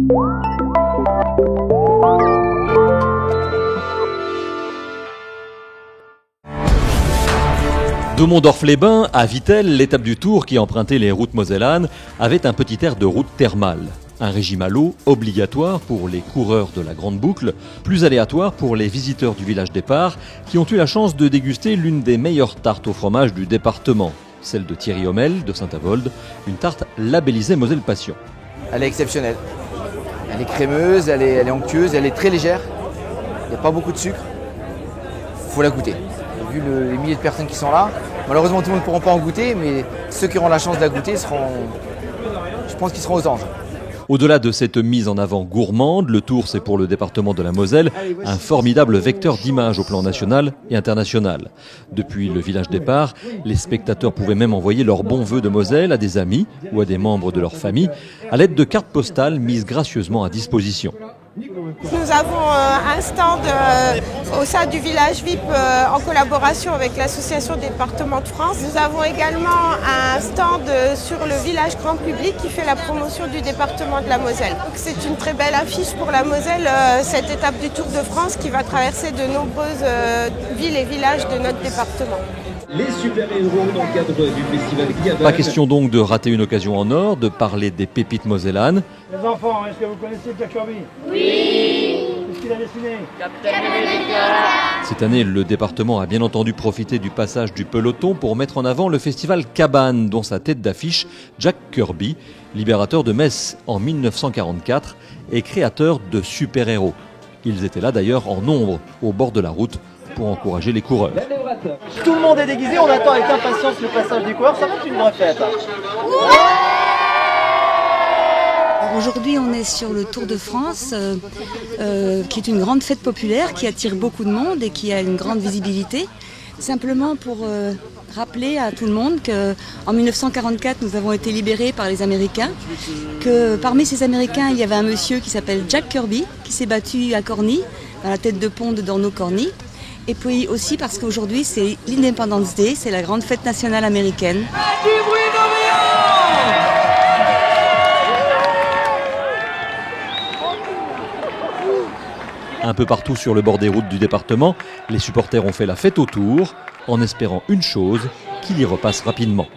De Mondorf-les-Bains à Vittel, l'étape du Tour qui empruntait les routes mosellanes avait un petit air de route thermale. Un régime à l'eau obligatoire pour les coureurs de la grande boucle, plus aléatoire pour les visiteurs du village départ qui ont eu la chance de déguster l'une des meilleures tartes au fromage du département, celle de Thierry Hommel de Saint-Avold, une tarte labellisée Moselle Passion. Elle est exceptionnelle. Elle est crémeuse, elle est onctueuse, elle est très légère. Il n'y a pas beaucoup de sucre. Il faut la goûter. Vu les milliers de personnes qui sont là, malheureusement tout le monde ne pourra pas en goûter, mais ceux qui auront la chance de la goûter je pense qu'ils seront aux anges. Au-delà de cette mise en avant gourmande, le Tour, c'est pour le département de la Moselle un formidable vecteur d'image au plan national et international. Depuis le village départ, les spectateurs pouvaient même envoyer leurs bons vœux de Moselle à des amis ou à des membres de leur famille à l'aide de cartes postales mises gracieusement à disposition. Nous avons un stand au sein du village VIP en collaboration avec l'association Département de France. Nous avons également un stand sur le village grand public qui fait la promotion du département de la Moselle. C'est une très belle affiche pour la Moselle, cette étape du Tour de France qui va traverser de nombreuses villes et villages de notre département. Les super-héros dans le cadre du festival Gabal. Pas question donc de rater une occasion en or, de parler des pépites mosellanes. Les enfants, est-ce que vous connaissez Jack Kirby? Oui. Qu'est-ce qu'il a dessiné? Capitaine America. Cette année, le département a bien entendu profité du passage du peloton pour mettre en avant le festival Cabane, dont sa tête d'affiche, Jack Kirby, libérateur de Metz en 1944 et créateur de super-héros. Ils étaient là d'ailleurs en nombre, au bord de la route, pour encourager les coureurs. Tout le monde est déguisé, on attend avec impatience le passage du coureur, ça va être une vraie fête. Aujourd'hui, on est sur le Tour de France, qui est une grande fête populaire, qui attire beaucoup de monde et qui a une grande visibilité. Simplement pour rappeler à tout le monde qu'en 1944, nous avons été libérés par les Américains, que parmi ces Américains, il y avait un monsieur qui s'appelle Jack Kirby, qui s'est battu à Corny, dans la tête de pont de Dorno-Corny. Et puis aussi parce qu'aujourd'hui, c'est l'Independence Day, c'est la grande fête nationale américaine. Un peu partout sur le bord des routes du département, les supporters ont fait la fête autour, en espérant une chose, qu'il y repasse rapidement.